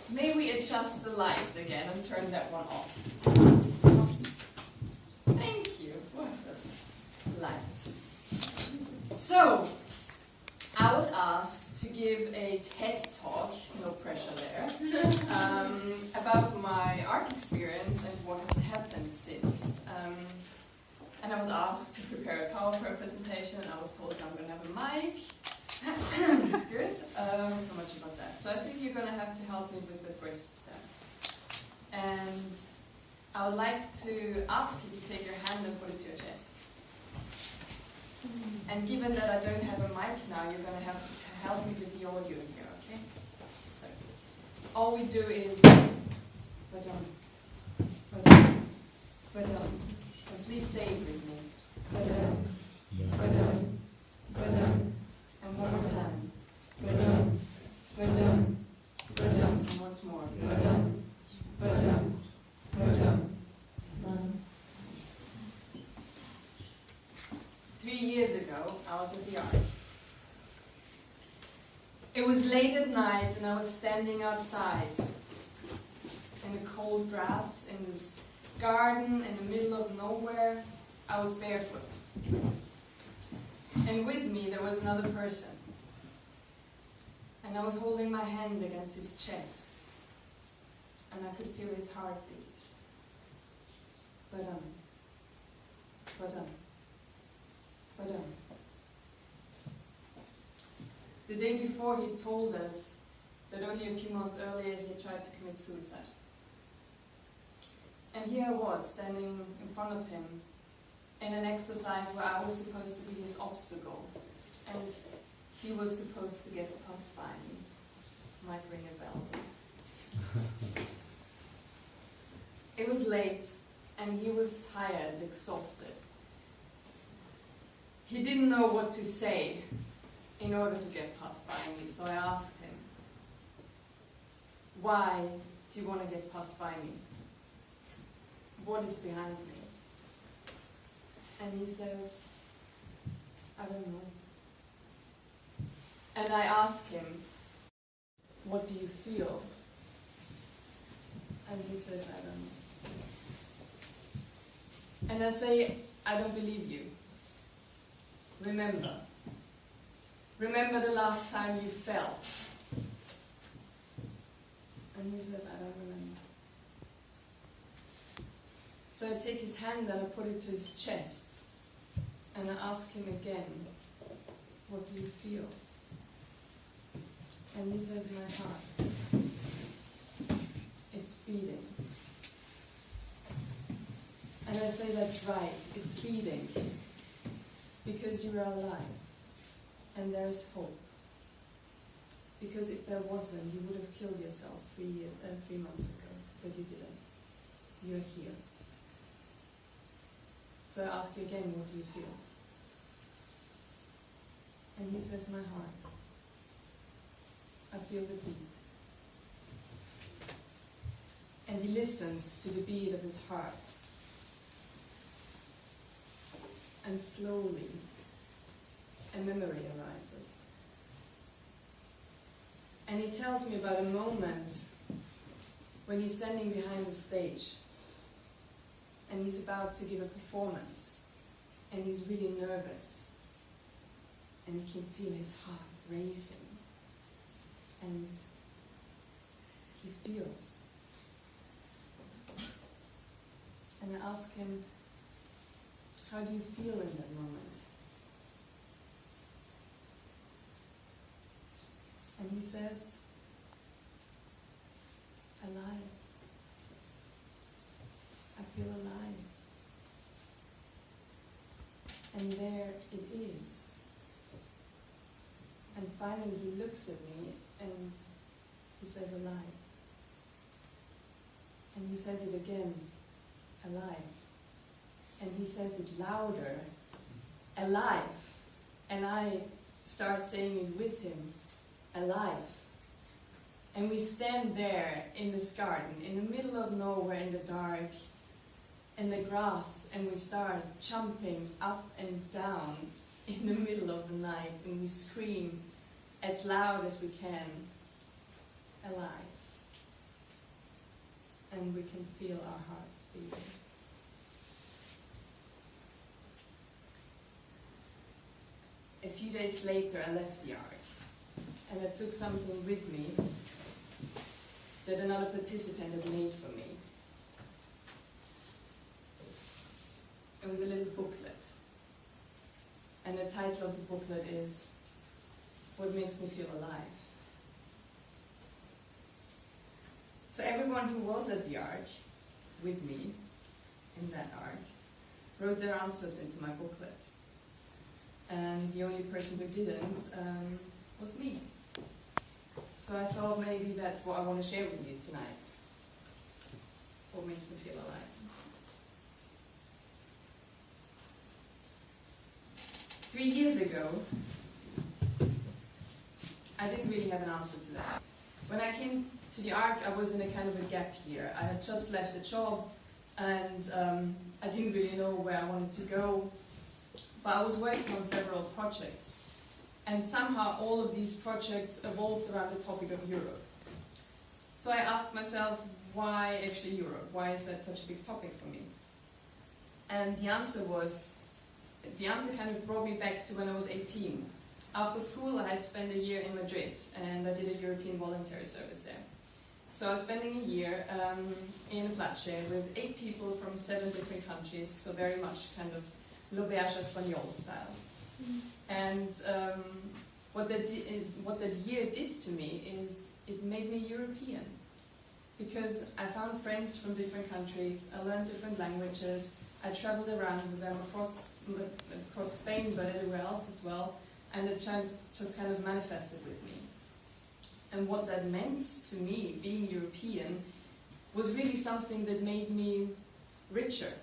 May we adjust the lights again and turn that one off? Thank you. Well, that's light. So, I was asked to give a TED talk, no pressure there, about my ARC experience and what has happened since. And I was asked to prepare a PowerPoint presentation, and I was told I'm going to have a mic. Good. So much about that. So I think you're going to have to help me with the breast stem. And I would like to ask you to take your hand and put it to your chest. And given that I don't have a mic now, you're going to have to help me with the audio here, okay? So all we do is ba-dum, ba-dum, ba-dum. And please say it with me. Ba-dum, ba-dum, ba-dum. And one more time. Ba-dum, ba-dum, ba-dum. And once more. Ba-dum, ba-dum, ba-dum, ba-dum. 3 years ago, I was at the ARC. It was late at night and I was standing outside in the cold grass in this garden in the middle of nowhere. I was barefoot. And with me there was another person. And I was holding my hand against his chest. And I could feel his heartbeat. Ba-dum, ba-dum, ba-dum. The day before he told us that only a few months earlier he had tried to commit suicide. And here I was, standing in front of him in an exercise where I was supposed to be his obstacle. And he was supposed to get past by me. Might ring a bell. It was late, and he was tired, exhausted. He didn't know what to say in order to get past by me, so I asked him, why do you want to get past by me? What is behind me? And he says, I don't know. And I ask him, what do you feel? And he says, I don't know. And I say, I don't believe you. Remember. Remember the last time you felt. And he says, I don't remember. So I take his hand and I put it to his chest. And I ask him again, what do you feel? And he says, my heart. It's beating. And I say, that's right, it's beating. Because you are alive. And there's hope. Because if there wasn't, you would have killed yourself 3 months ago. But you didn't. You're here. So I ask you again, what do you feel? And he says, my heart. I feel the beat. And he listens to the beat of his heart. And slowly, a memory arises. And he tells me about a moment when he's standing behind the stage and he's about to give a performance and he's really nervous and he can feel his heart racing and he feels. And I ask him, how do you feel in that moment? And he says, alive. I feel alive. And there it is. And finally he looks at me and he says, alive. And he says it again, alive. And he says it louder, alive. And I start saying it with him, alive. And we stand there in this garden, in the middle of nowhere, in the dark, in the grass, and we start jumping up and down in the middle of the night, and we scream as loud as we can, alive. and we can feel our hearts beating. A few days later, I left the Ark, and I took something with me that another participant had made for me. It was a little booklet, and the title of the booklet is "What Makes Me Feel Alive." So everyone who was at the Ark with me, in that Ark, wrote their answers into my booklet. And the only person who didn't was me. So I thought maybe that's what I want to share with you tonight. What makes me feel alive. 3 years ago, I didn't really have an answer to that. When I came to the Ark, I was in a kind of a gap year. I had just left the job, and I didn't really know where I wanted to go. But I was working on several projects, and somehow all of these projects evolved around the topic of Europe. So I asked myself, why actually Europe? Why is that such a big topic for me? And the answer kind of brought me back to when I was 18. After school, I had spent a year in Madrid, and I did a European voluntary service there. So I was spending a year in a flat share with 8 people from 7 different countries, so very much kind of l'auberge espagnole style. And what that year did to me is it made me European, because I found friends from different countries, I learned different languages, I traveled around with them across Spain but everywhere else as well, and it just kind of manifested with me. And what that meant to me, being European, was really something that made me richer,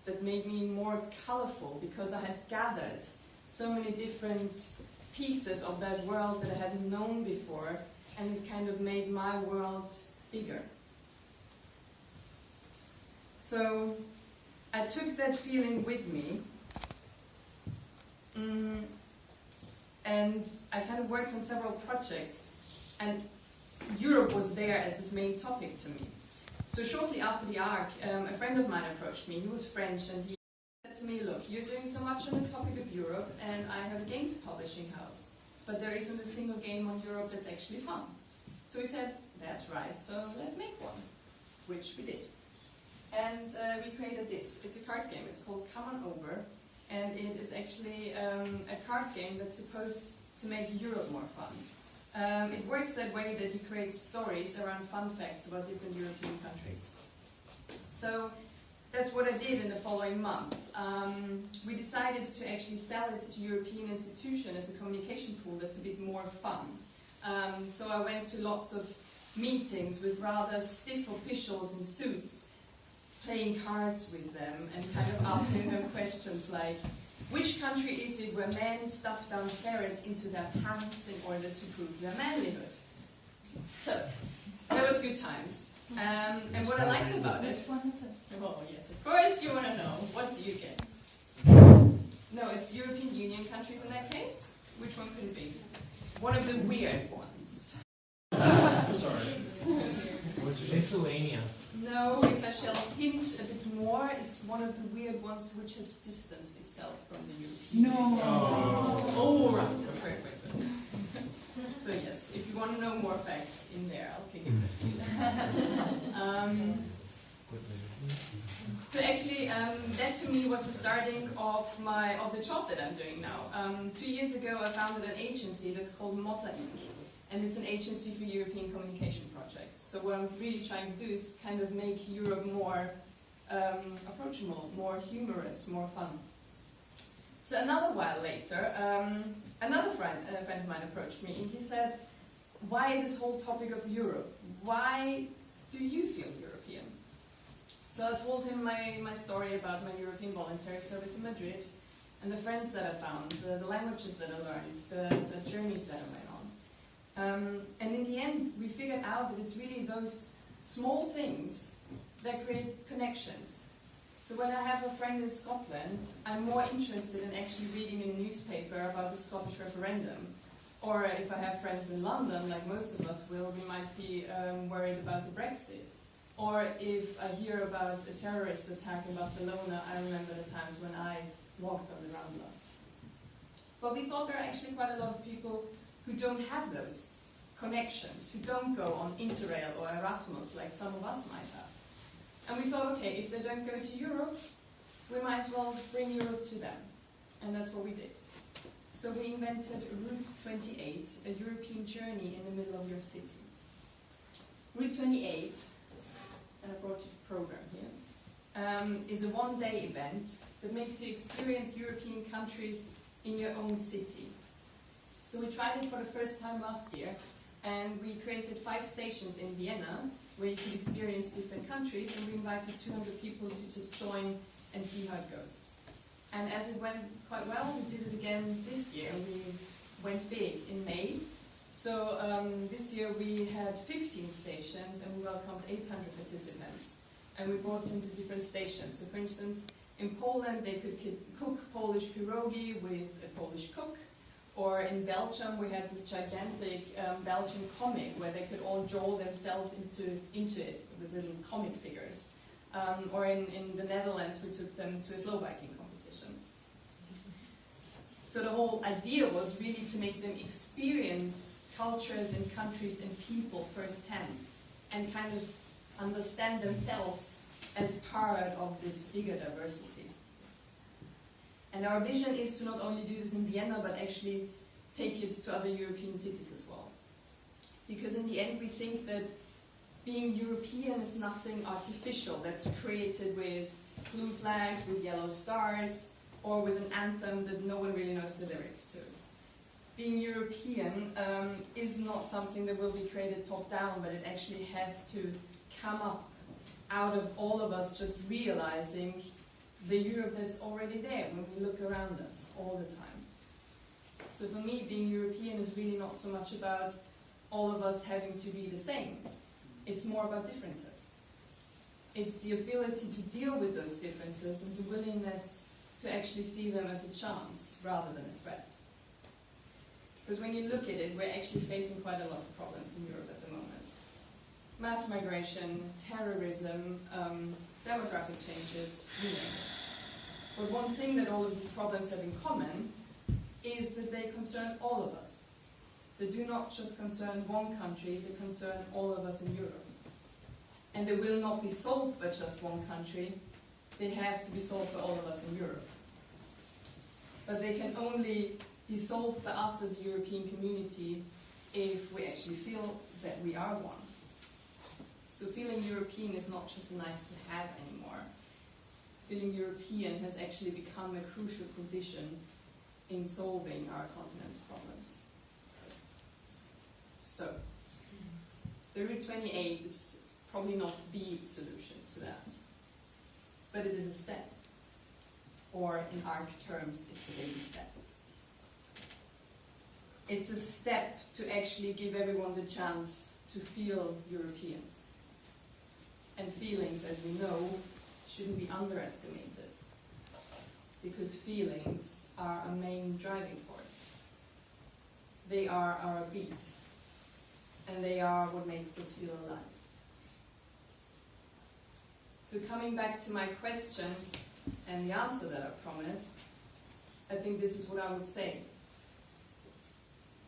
that made me more colorful, because I had gathered so many different pieces of that world that I hadn't known before, and it kind of made my world bigger. So I took that feeling with me, and I kind of worked on several projects, and Europe was there as this main topic to me. So shortly after the Ark, a friend of mine approached me. He was French, and he said to me, look, you're doing so much on the topic of Europe, and I have a games publishing house, but there isn't a single game on Europe that's actually fun. So he said, that's right, so let's make one, which we did. And we created this. It's a card game. It's called Come On Over, and it is actually a card game that's supposed to make Europe more fun. It works that way that you create stories around fun facts about different European countries. So that's what I did in the following month. We decided to actually sell it to European institutions as a communication tool that's a bit more fun. So I went to lots of meetings with rather stiff officials in suits, playing cards with them and kind of asking them questions like, which country is it where men stuff down ferrets into their pants in order to prove their manlyhood? So, that was good times. And what I like about it... Which one is it? Oh, yes, of course you want to know. What do you guess? No, it's European Union countries in that case. Which one could it be? One of the weird ones. Sorry. Lithuania. No, if I shall hint a bit more, it's one of the weird ones which has distanced itself from the European Union. Oh, right, that's very quick. So yes, if you want to know more facts in there, I'll kick it to you. So actually, that to me was the starting of the job that I'm doing now. 2 years ago, I founded an agency that's called Mosaic, and it's an agency for European communication projects. So what I'm really trying to do is kind of make Europe more approachable, more humorous, more fun. So another while later, another friend of mine approached me, and he said, why this whole topic of Europe? Why do you feel European? So I told him my story about my European voluntary service in Madrid, and the friends that I found, the languages that I learned, the journeys that I went on. And in the end, we figured out that it's really those small things that create connections. So when I have a friend in Scotland, I'm more interested in actually reading in a newspaper about the Scottish referendum. Or if I have friends in London, like most of us will, we might be worried about the Brexit. Or if I hear about a terrorist attack in Barcelona, I remember the times when I walked on the Ramblas. But we thought there are actually quite a lot of people who don't have those connections, who don't go on Interrail or Erasmus like some of us might have. And we thought, okay, if they don't go to Europe, we might as well bring Europe to them. And that's what we did. So we invented Route 28, a European journey in the middle of your city. Route 28, and I brought you the program here, is a one-day event that makes you experience European countries in your own city. So we tried it for the first time last year, and we created 5 stations in Vienna where you could experience different countries, and we invited 200 people to just join and see how it goes. And as it went quite well, we did it again this year. We went big in May. So this year we had 15 stations, and we welcomed 800 participants. And we brought them to different stations. So for instance, in Poland they could cook Polish pierogi with a Polish cook. Or in Belgium we had this gigantic Belgian comic where they could all draw themselves into it with little comic figures. Or in the Netherlands we took them to a slow biking competition. So the whole idea was really to make them experience cultures and countries and people firsthand and kind of understand themselves as part of this bigger diversity. And our vision is to not only do this in Vienna, but actually take it to other European cities as well. Because in the end we think that being European is nothing artificial that's created with blue flags, with yellow stars, or with an anthem that no one really knows the lyrics to. Being European is not something that will be created top down, but it actually has to come up out of all of us just realizing the Europe that's already there when we look around us all the time. So for me, being European is really not so much about all of us having to be the same. It's more about differences. It's the ability to deal with those differences and the willingness to actually see them as a chance rather than a threat. Because when you look at it, we're actually facing quite a lot of problems in Europe at the moment. Mass migration, terrorism, demographic changes, you name it. But one thing that all of these problems have in common is that they concern all of us. They do not just concern one country, they concern all of us in Europe. And they will not be solved by just one country, they have to be solved by all of us in Europe. But they can only be solved by us as a European community if we actually feel that we are one. So feeling European is not just nice to have anymore. Feeling European has actually become a crucial condition in solving our continent's problems. So, the Route 28 is probably not the solution to that, but it is a step. Or in ARC terms, it's a baby step. It's a step to actually give everyone the chance to feel European. And feelings, as we know, shouldn't be underestimated, because feelings are a main driving force. They are our beat, and they are what makes us feel alive. So coming back to my question and the answer that I promised, I think this is what I would say.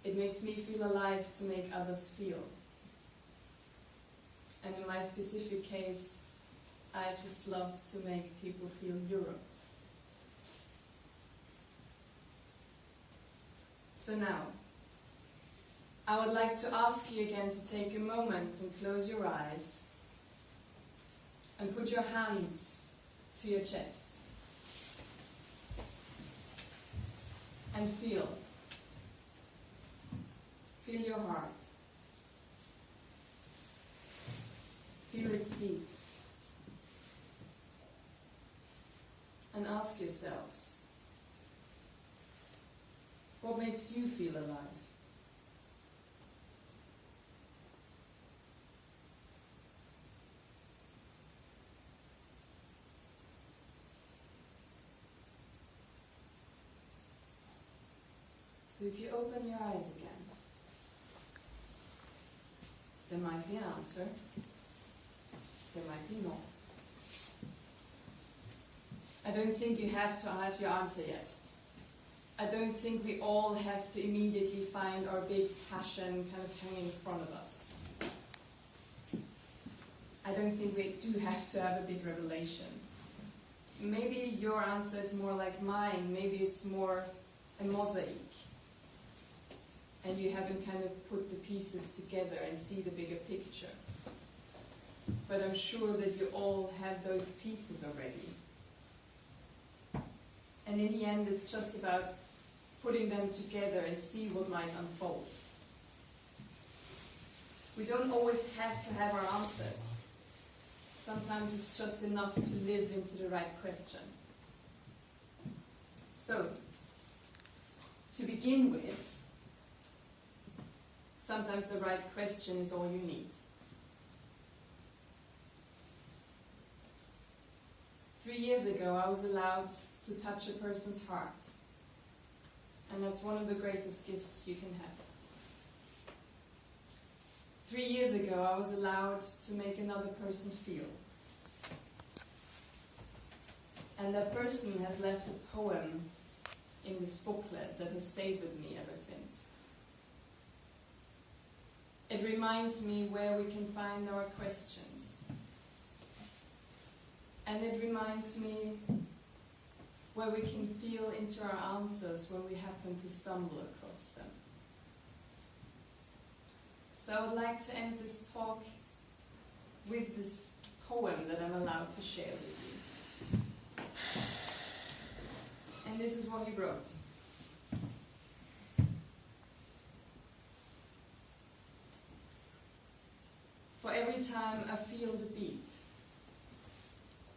It makes me feel alive to make others feel. And in my specific case, I just love to make people feel Europe. So now, I would like to ask you again to take a moment and close your eyes and put your hands to your chest and feel. Feel your heart. Feel its beat. And ask yourselves, what makes you feel alive? So if you open your eyes again, there might be an answer. there might be not. I don't think you have to have your answer yet. I don't think we all have to immediately find our big passion kind of hanging in front of us. I don't think we do have to have a big revelation. Maybe your answer is more like mine. Maybe it's more a mosaic. And you haven't kind of put the pieces together and see the bigger picture. But I'm sure that you all have those pieces already. And in the end, it's just about putting them together and see what might unfold. We don't always have to have our answers. Sometimes it's just enough to live into the right question. So, to begin with, sometimes the right question is all you need. 3 years ago, I was allowed to touch a person's heart. And that's one of the greatest gifts you can have. 3 years ago, I was allowed to make another person feel. And that person has left a poem in this booklet that has stayed with me ever since. It reminds me where we can find our questions. And it reminds me where we can feel into our answers when we happen to stumble across them. So I would like to end this talk with this poem that I'm allowed to share with you. And this is what he wrote. For every time I feel the beat,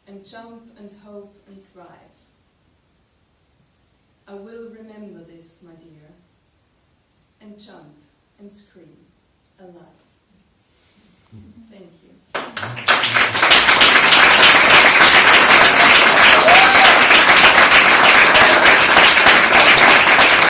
and jump and hope and thrive, I will remember this, my dear, and jump and scream alive. Thank you.